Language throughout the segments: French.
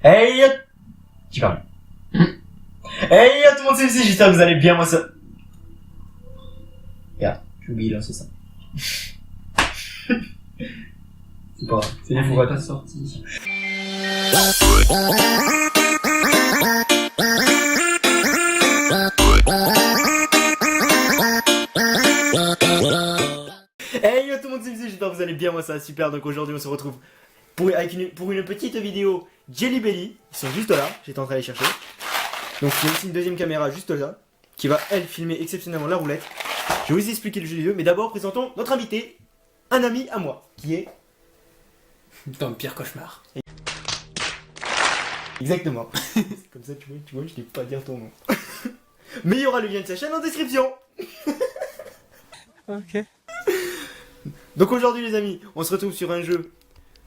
Hey yo, tu parles. Hey yo tout le monde, c'est ici, j'espère que vous allez bien, moi ça... Regarde, j'ai oublié là, c'est ça. C'est pas grave, c'est les fourrettes. Pas sorti. Hey yo tout le monde, c'est ici, j'espère que vous allez bien, moi ça va super. Donc aujourd'hui on se retrouve pour une petite vidéo Jelly Belly. Ils sont juste là, j'étais en train de les chercher. Donc il y a aussi une deuxième caméra juste là, qui va elle filmer exceptionnellement la roulette. Je vais vous expliquer le jeu vidéo, mais d'abord présentons notre invité, un ami à moi, qui est... Ton pire cauchemar. Exactement. Comme ça tu vois, je n'ai pas à dire ton nom. Mais il y aura le lien de sa chaîne en description. Ok. Donc aujourd'hui les amis, on se retrouve sur un jeu.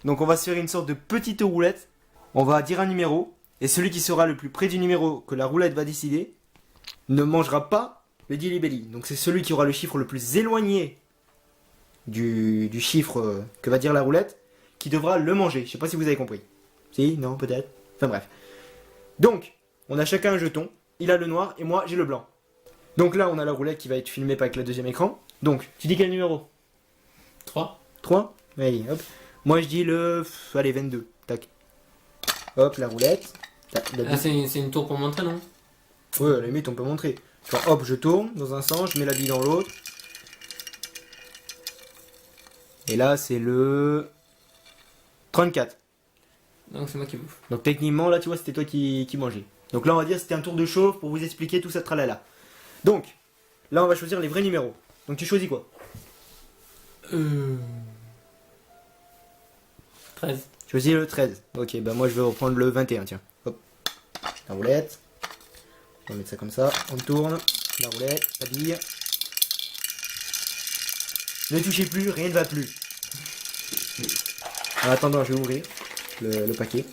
Donc on va se faire une sorte de petite roulette. On va dire un numéro. Et celui qui sera le plus près du numéro que la roulette va décider ne mangera pas le Jelly Belly. Donc c'est celui qui aura le chiffre le plus éloigné du chiffre que va dire la roulette qui devra le manger. Je sais pas si vous avez compris. Si, non, peut-être. Enfin bref. Donc, on a chacun un jeton. Il a le noir et moi j'ai le blanc. Donc là on a la roulette qui va être filmée avec le deuxième écran. Donc, tu dis quel numéro? 3. 3. Allez, hop. Moi je dis le... Allez, 22. Tac. Hop, la roulette. Tac, Ah, c'est une tour pour montrer, non? Ouais, à la limite on peut montrer. Genre, hop, je tourne dans un sens, je mets la bille dans l'autre. Et là c'est le... 34. Donc c'est moi qui bouffe. Donc techniquement là tu vois c'était toi qui mangeais. Donc là on va dire c'était un tour de chauffe pour vous expliquer tout ça tralala. Donc, là on va choisir les vrais numéros. Donc tu choisis quoi? 13. Je choisis le 13. Ok, bah moi je vais reprendre le 21, tiens. Hop. La roulette. On va mettre ça comme ça. On tourne. La roulette, la bille. Ne touchez plus, rien ne va plus. En attendant, je vais ouvrir le paquet.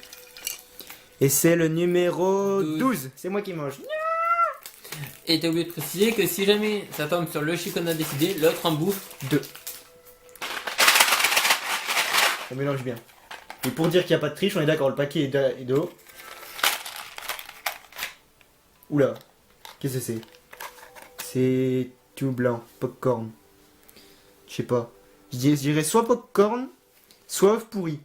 Et c'est le numéro 12. C'est moi qui mange. Et t'as oublié de préciser que si jamais ça tombe sur le chiffre qu'on a décidé, l'autre en bouffe 2. On mélange bien. Et pour dire qu'il n'y a pas de triche, on est d'accord, le paquet est de haut. Oula, qu'est-ce que c'est? C'est tout blanc, popcorn. Je sais pas. Je dirais soit popcorn, soit œuf pourri.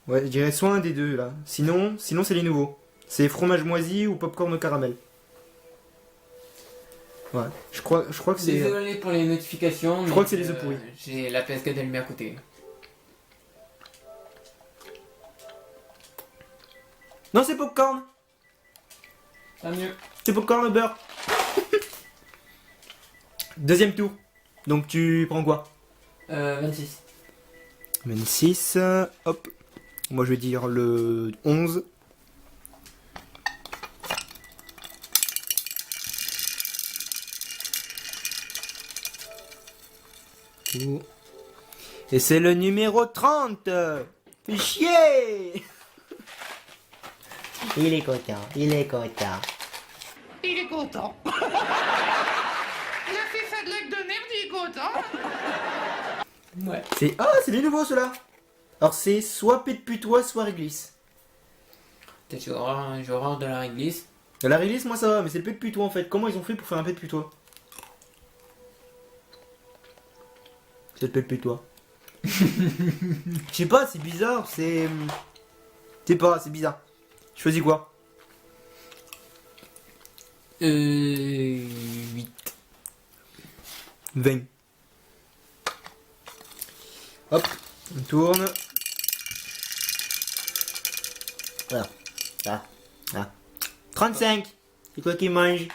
Ouais, je dirais soit un des deux là. Sinon c'est les nouveaux. C'est fromage moisi ou popcorn au caramel. Ouais, je crois que c'est... Désolé pour les notifications. Je crois que c'est les œufs pourris. J'ai la PS4 allumée à côté. Non, c'est popcorn. Tant mieux. C'est popcorn au beurre. Deuxième tour. Donc tu prends quoi? 26. 26, hop. Moi je vais dire le 11. Et c'est le numéro 30. Fais chier. Il est content, il est content. Il est content. Il a fait ça de l'acte de merde, il est content. Ouais. C'est les nouveaux ceux-là. Alors c'est soit pet de putois, soit réglisse. Peut-être j'ai horreur de la réglisse. La réglisse, moi ça va, mais c'est le pet de putois en fait. Comment ils ont fait pour faire un pet de putois? C'est le pet de putois. Je sais pas, c'est bizarre, c'est... Je sais pas, c'est bizarre. Choisis quoi? 8. 20. Hop, on tourne. Voilà. Ah. 35. C'est quoi qui mange?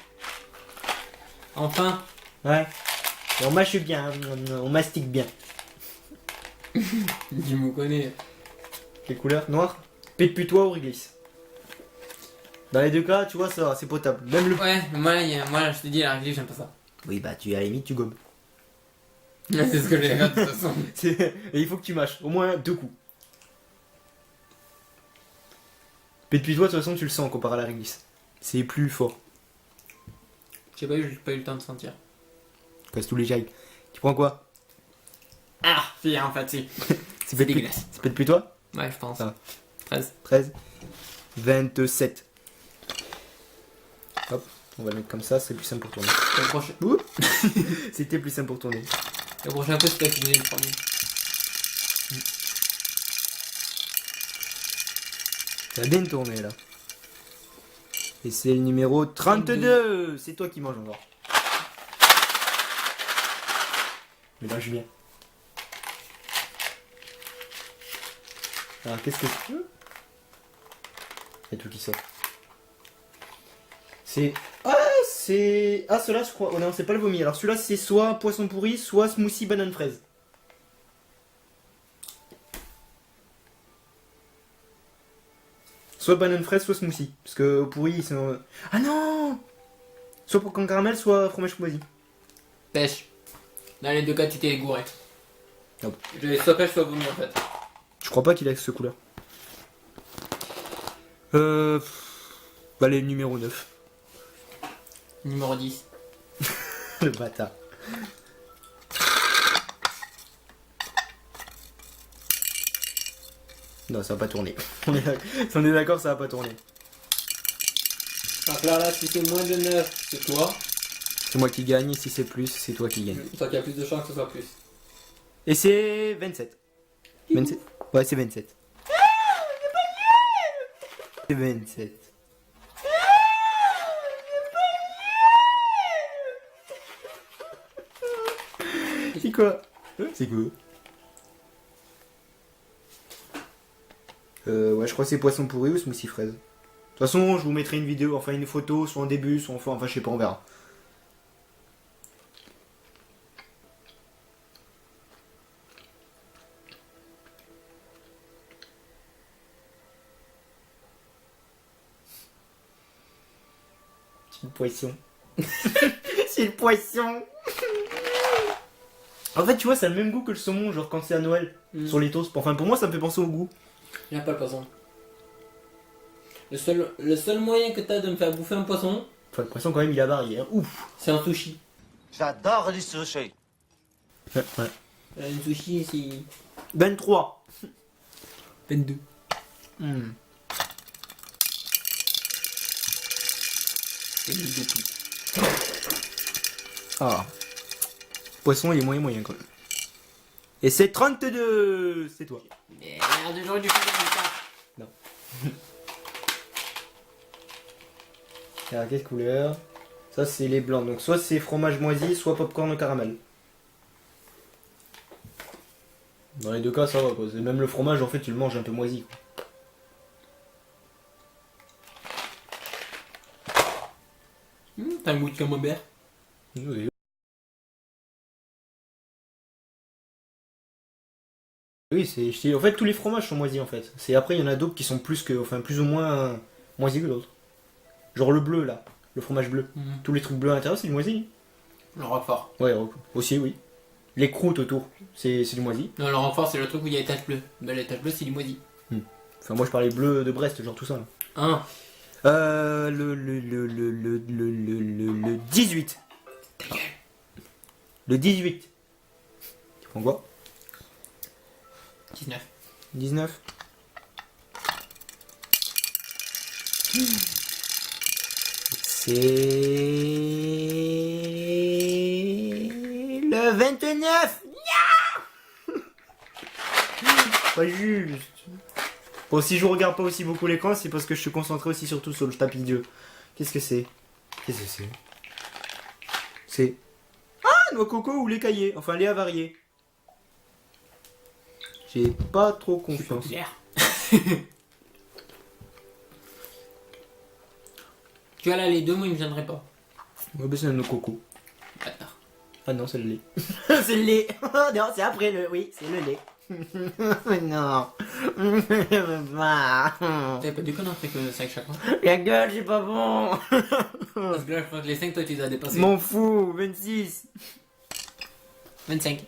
Enfin. Ouais. Et on mâche bien, on mastique bien. Tu me connais. Quelle couleur? Noir? Pet de putois ou réglisse? Dans les deux cas, tu vois, ça va, c'est potable. Même le... Ouais, mais moi je te dis la réglisse, j'aime pas ça. Oui, bah tu à la limite, tu gommes. C'est ce que j'ai fait de toute façon. Et il faut que tu mâches, au moins 2 coups. Pet de putois, de toute façon, tu le sens comparé à la réglisse. C'est plus fort. J'ai pas eu le temps de sentir. Casse tous les jailles. Tu prends quoi? Ah, si, en fait, si. C'est pet de dégueulasse. C'est pet de putois? Ouais, je pense. Ah. 13. 13. 27. Hop, on va le mettre comme ça, c'est plus simple pour tourner. Le prochain, C'était plus simple pour tourner. le prochain coup, c'est toi qui faisais le premier. Ça a bien tourné là. Et c'est le numéro 32. C'est toi qui manges encore. Mélange bien. Alors qu'est-ce que tu veux? Il y a tout qui sort. C'est... Ah c'est... Ah celui-là je crois... Oh non c'est pas le vomi. Alors celui-là c'est soit poisson pourri, soit smoothie banane fraise. Soit banane fraise, soit smoothie. Parce que au pourri ils sont... Ah non. Soit pour caramel, soit fromage moisi. Pêche. Dans les deux cas, tu t'es gouré. Ah bon. J'avais soit pêche, soit vomi en fait. Je crois pas qu'il a ce couleur. Allez, numéro 9. Numéro 10. Le bâtard. Non, ça va pas tourner. On est d'accord, ça va pas tourner. Donc là, si c'est moins de 9, c'est toi. C'est moi qui gagne, si c'est plus, c'est toi qui gagne. Toi qui as plus de chance que ce soit plus. Et c'est 27. 27. Ouais, c'est 27. C'est 27. C'est quoi? C'est quoi? Ouais, je crois que c'est poisson pourri ou smoothie fraise. De toute façon, je vous mettrai une vidéo, enfin une photo, soit en début, soit en fin, enfin je sais pas, on verra. C'est le poisson. C'est le poisson. En fait, tu vois, ça a le même goût que le saumon, genre quand c'est à Noël, sur les toasts. Enfin, pour moi, ça me fait penser au goût. Il n'y a pas le poisson. Le seul moyen que t'as de me faire bouffer un poisson, Enfin, le poisson, quand même, il a varié. Hein. Ouf. c'est un sushi. J'adore les sushis. Ouais. Une sushi, c'est 23. 22. Hmm. C'est du tout. Ah. Poisson, il est moyen quand même. Et c'est 32. C'est toi. Merde, j'aurais dû faire ça. Non. Alors, quelle couleur? Ça, c'est les blancs. Donc, soit c'est fromage moisi, soit popcorn au caramel. Dans les deux cas, ça va quoi. Même le fromage, en fait, tu le manges un peu moisi. Quoi. T'as un goût de camembert. Oui. Oui, c'est. En fait, tous les fromages sont moisis en fait. C'est après, il y en a d'autres qui sont plus que, enfin, plus ou moins moisis que d'autres. Genre le bleu là, le fromage bleu. Tous les trucs bleus à l'intérieur, c'est du moisi. Le roquefort. Ouais, aussi oui. Les croûtes autour, c'est du moisi. Non, le roquefort, c'est le truc où il y a les taches bleues. Ben, les taches bleues, c'est du moisi. Enfin, moi je parlais bleu de Brest, genre tout ça. Là. Hein. Le 18. Ta gueule. Le 18. Tu prends quoi? 19. 19. C'est le 29. Pas juste. Bon, si je regarde pas aussi beaucoup l'écran, c'est parce que je suis concentré aussi surtout sur le tapis Dieu. Qu'est-ce que c'est? Qu'est-ce que c'est? C'est... Ah, noix coco ou lait caillé. Enfin, lait avarié. J'ai pas trop confiance. Populaire. Tu vois là, les deux, moi, ils me gêneraient pas. Ouais, bah c'est un noix coco. Bâtard. Ah non, c'est le lait. c'est le lait. Non, c'est après le... Oui, c'est le lait. Non. T'avais pas déconné après que 5 chacun. La gueule, c'est pas bon. Parce que là, je crois que les 5, toi, tu les as dépassés. M'en fous, 26. 25.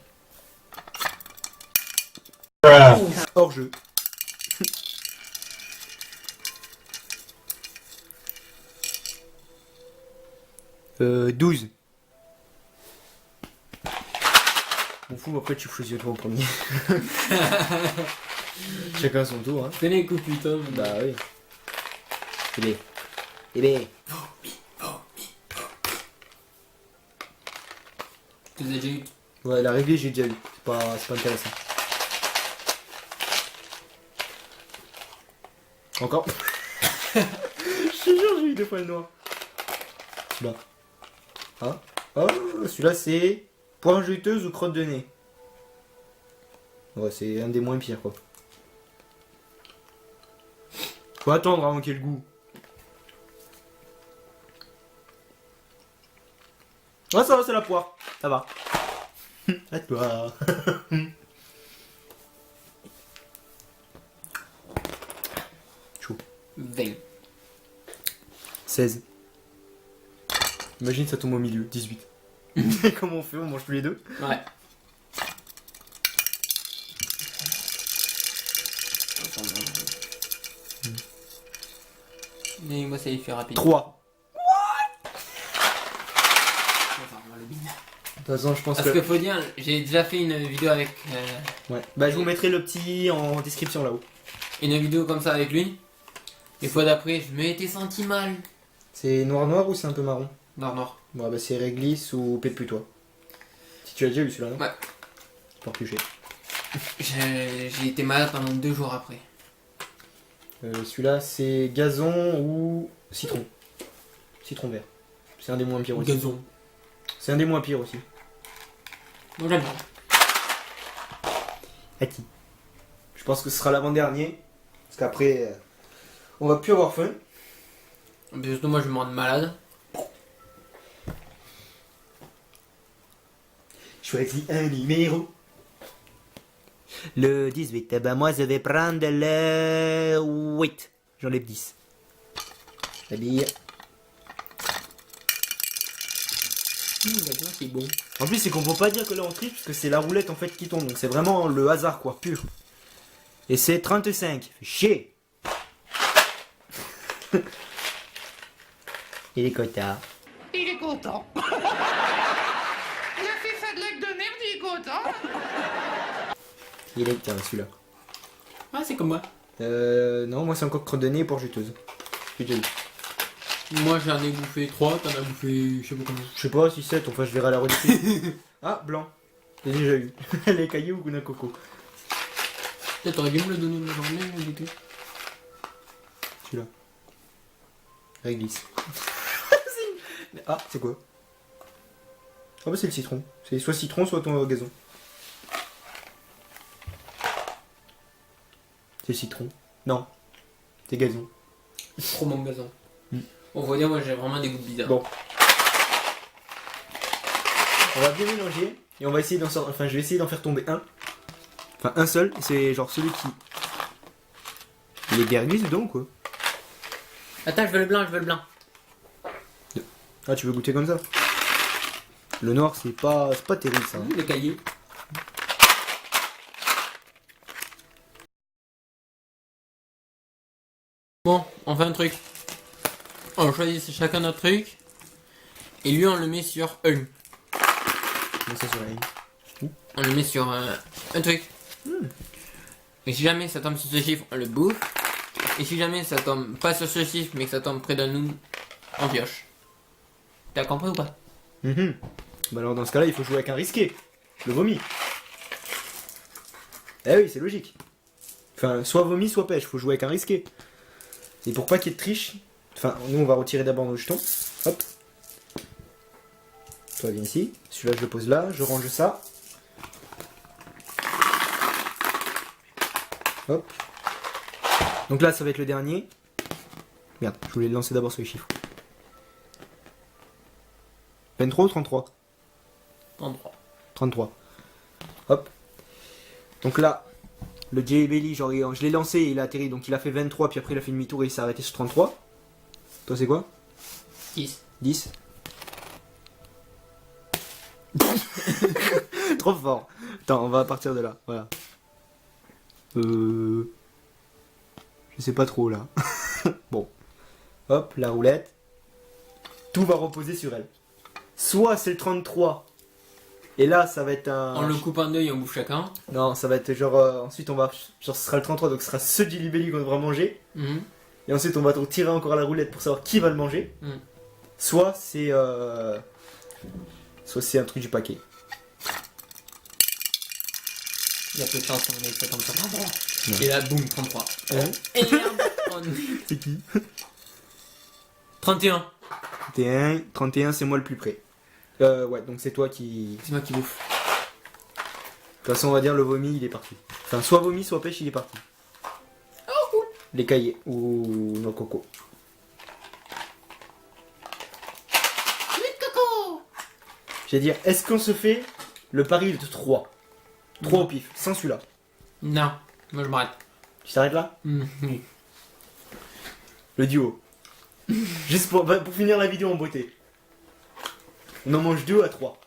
Hors jeu. Euh, 12. M'en fous, après tu choisis toi en premier. Chacun son tour, hein. C'est les coups putain. Bah oui. Eh ben. Tu les as déjà eu. Ouais, la réglée, j'ai déjà eu. C'est pas intéressant. Encore. Je te jure, j'ai eu 2 fois le noir. Celui-là. Ah. Oh, celui-là, c'est poire juteuse ou crotte de nez. Ouais, c'est un des moins pires, quoi. Faut attendre avant qu'il y ait le goût. Ah, ça va, c'est la poire. Ça va. À toi. 20. 16. Imagine ça tombe au milieu. 18. Comment on fait? On mange tous les deux? Ouais. Et moi ça y fait rapide. 3. Enfin, on va le bide. De toute façon, je pense Parce que... que faut dire, j'ai déjà fait une vidéo avec Ouais. Bah, je vous mettrai le petit en description là-haut. une vidéo comme ça avec lui. Et fois d'après, je m'étais senti mal. C'est noir ou c'est un peu marron? Noir. Bon, bah, c'est réglisse ou pépue-toi. Si tu l'as déjà eu celui-là, non? Ouais. Pour toucher. J'ai été malade pendant 2 jours après. Celui-là, c'est gazon ou citron. Citron vert. C'est un des moins pires aussi. Gazon. C'est un des moins pires aussi. Moi j'aime bien. À qui? Je pense que ce sera l'avant-dernier. Parce qu'après, on va plus avoir faim. Mais surtout moi je me rends malade. Choisis un numéro. Le 18. Eh ben moi je vais prendre le 8. J'enlève 10. La bille. C'est bon. En plus, c'est qu'on peut pas dire que là on triche parce que c'est la roulette en fait qui tombe. Donc c'est vraiment le hasard quoi, pur. Et c'est 35. Fait chier. Il est cotard. Il est content. Il a fait sa blague de merde, il est content. Il est tiens celui-là. Ah c'est comme moi. Non, moi c'est encore crotte de nez pour juteuse. J'ai déjà eu. Moi j'en ai bouffé 3, t'en as bouffé je sais pas combien. Je sais pas si 7, enfin je verrai à la rediffusion. Ah, blanc. J'ai déjà eu. Les cailloux ou Kuna Coco. Peut-être t'aurais dû me le donner de la journée du tout. Celui-là. Réglisse. Ah, c'est quoi? Ah bah c'est le citron. C'est soit citron, soit ton gazon. C'est citron. Non. C'est gazon. Trop bon gazon. Mm. On va dire moi j'ai vraiment des goûts bizarres. Bon. On va bien mélanger. Et on va essayer d'en sortir. Enfin, je vais essayer d'en faire tomber un. Enfin, un seul. C'est genre celui qui... Il est bien glisse dedans ou quoi? Attends, je veux le blanc. Ah, tu veux goûter comme ça? Le noir, c'est pas terrible ça. Le cahier. Bon, on fait un truc. On choisit chacun notre truc. Et lui, on le met sur un. Mais ça sur la ligne. On le met sur un truc. Et si jamais ça tombe sur ce chiffre, on le bouffe. Et si jamais ça tombe pas sur ce chiffre, mais que ça tombe près de nous, on pioche. T'as compris ou pas? Bah alors dans ce cas-là, il faut jouer avec un risqué. Le vomi. Eh oui, c'est logique. Enfin, soit vomi, soit pêche. Faut jouer avec un risqué. Et pour pas qu'il y ait de triche, enfin, nous on va retirer d'abord nos jetons. Hop. Toi viens ici. Celui-là je le pose là. Je range ça. Hop. Donc là, ça va être le dernier. Merde, je voulais le lancer d'abord sur les chiffres. 23 ou 33? 33. 33. Hop. Donc là, le Jelly Belly, genre, je l'ai lancé et il a atterri. Donc il a fait 23, puis après il a fait demi-tour et il s'est arrêté sur 33. Toi, c'est quoi? 10. 10. Trop fort. Attends, on va partir de là. Voilà. Je sais pas trop là. Bon. Hop, la roulette. Tout va reposer sur elle. Soit c'est le 33 Et là, ça va être un... On le coupe en deux et on bouffe chacun. Non, ça va être genre... ensuite, on va... Genre, ce sera le 33, donc ce sera ce Jelly Belly qu'on devra manger. Mhm. Et ensuite, on va donc tirer encore à la roulette pour savoir qui va le manger. Mhm. Soit c'est... Soit c'est un truc du paquet. Il y a peu de chance qu'on ait ça comme ça. Non. Et là, boum, 33. Hein Et merde. C'est qui 31. 31, c'est moi le plus près. Ouais, donc c'est toi qui... C'est moi qui bouffe. De toute façon, on va dire le vomi, il est parti. Enfin, soit vomi, soit pêche, il est parti. Oh, cool. Les cahiers ou nos cocos. J'allais dire, est-ce qu'on se fait le pari de 3 3 au pif, sans celui-là. Non, moi je m'arrête. Tu t'arrêtes là? Oui. Le duo. Juste pour finir la vidéo en beauté. On en mange 2 à 3.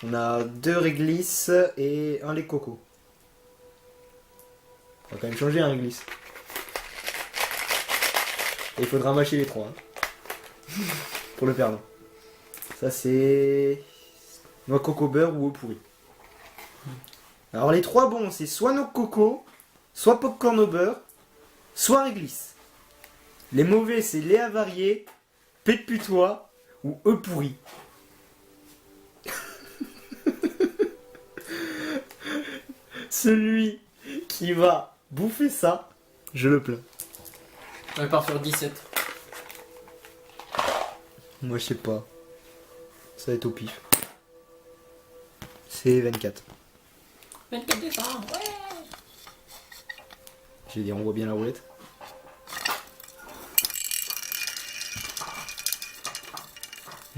On a 2 réglisses et un lait de coco. On va quand même changer un réglisse. Et il faudra mâcher les 3. Hein. Pour le perdant. Ça c'est... noix coco beurre ou eau pourrie. Alors les 3 bons, c'est soit noix coco, soit popcorn au beurre, soit réglisse. Les mauvais, c'est lait avarié, pet de putois ou œufs pourris. Celui qui va bouffer ça, je le plains. On part sur 17. Moi je sais pas. Ça va être au pif. C'est 24. 24 décembre, ouais. Je vais dire, on voit bien la roulette.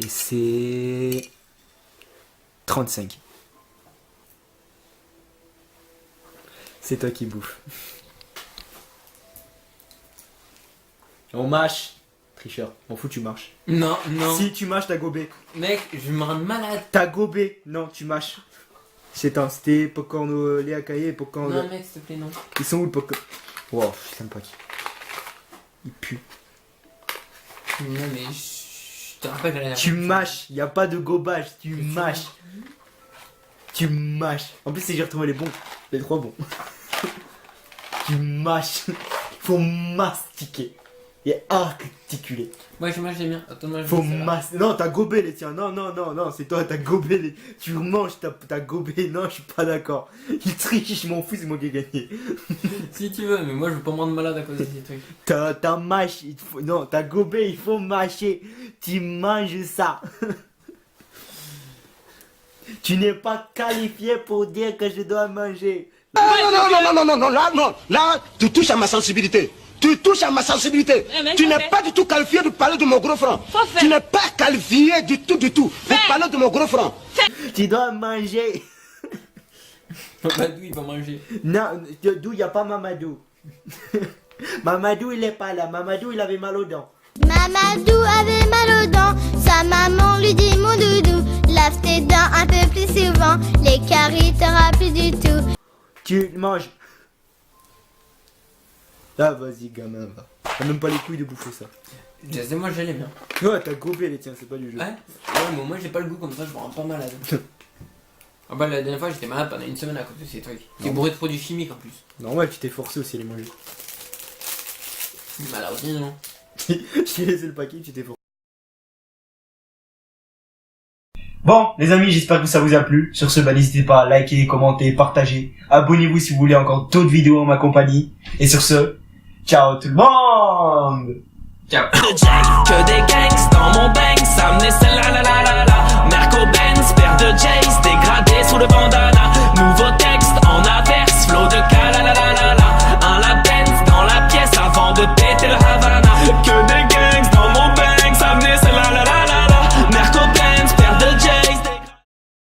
Et c'est 35. C'est toi qui bouffes. On mâche. Tricheur. M'en fous, tu marches. Non, non. Si tu mâches, t'as gobé. Mec, je me rends malade. T'as gobé. Non, tu mâches. C'était popcorn au lait à cahier et popcorn... Non, mec, s'il te plaît, non. Ils sont où le popcorn? Wow, je t'aime pas qui. Il pue. Non, mais je te rappelle la dernière Tu fois. mâches, y a pas de gobage, tu mâches. Tu mâches. En plus, c'est j'ai retrouvé les bons. Les 3 bons. Tu mâches. Faut mastiquer. Et articuler. Moi, je mange les miens. Attends, moi, je Faut fais ça, là. mastiquer. Non, t'as gobé les tiens. Non, non, non, non, c'est toi, t'as gobé les. Tu manges, t'as gobé. Non, je suis pas d'accord. Il triche, je m'en fous, c'est moi qui ai gagné. Si tu veux, mais moi, je veux pas me rendre malade à cause de ces trucs. T'as mâché. Non, t'as gobé, il faut mâcher. Tu manges ça. Tu n'es pas qualifié pour dire que je dois manger. Non, là, tu touches à ma sensibilité. Tu touches à ma sensibilité. Tu n'es pas du tout qualifié de parler de mon gros franc. Tu n'es pas qualifié du tout pour parler de mon gros franc. Tu dois manger. Mamadou, il va manger. Non, d'où il n'y a pas Mamadou. Mamadou, il est pas là. Mamadou, il avait mal aux dents. Mamadou avait mal aux dents, sa maman lui dit mon doudou, lave tes dents un peu plus souvent, les caries t'auras plus du tout. Tu manges. Ah, vas-y, gamin, va. T'as même pas les couilles de bouffer ça. Je sais, moi, je l'aime bien. Ouais, t'as gobé les tiens, c'est pas du jeu. Ouais, mais moi, j'ai pas le goût comme ça, je me rends pas malade. Ah bah, la dernière fois, j'étais malade pendant une semaine à cause de ces trucs. C'est bourré de produits chimiques en plus. Normal, tu t'es forcé aussi à les manger. Malade aussi, non? Je t'ai laissé le paquet, tu t'es forcé. Bon, les amis, j'espère que ça vous a plu. Sur ce, n'hésitez pas à liker, commenter, partager. Abonnez-vous si vous voulez encore d'autres vidéos en ma compagnie. Et sur ce, ciao tout le monde! Ciao. Que des gangs dans mon bang, ça me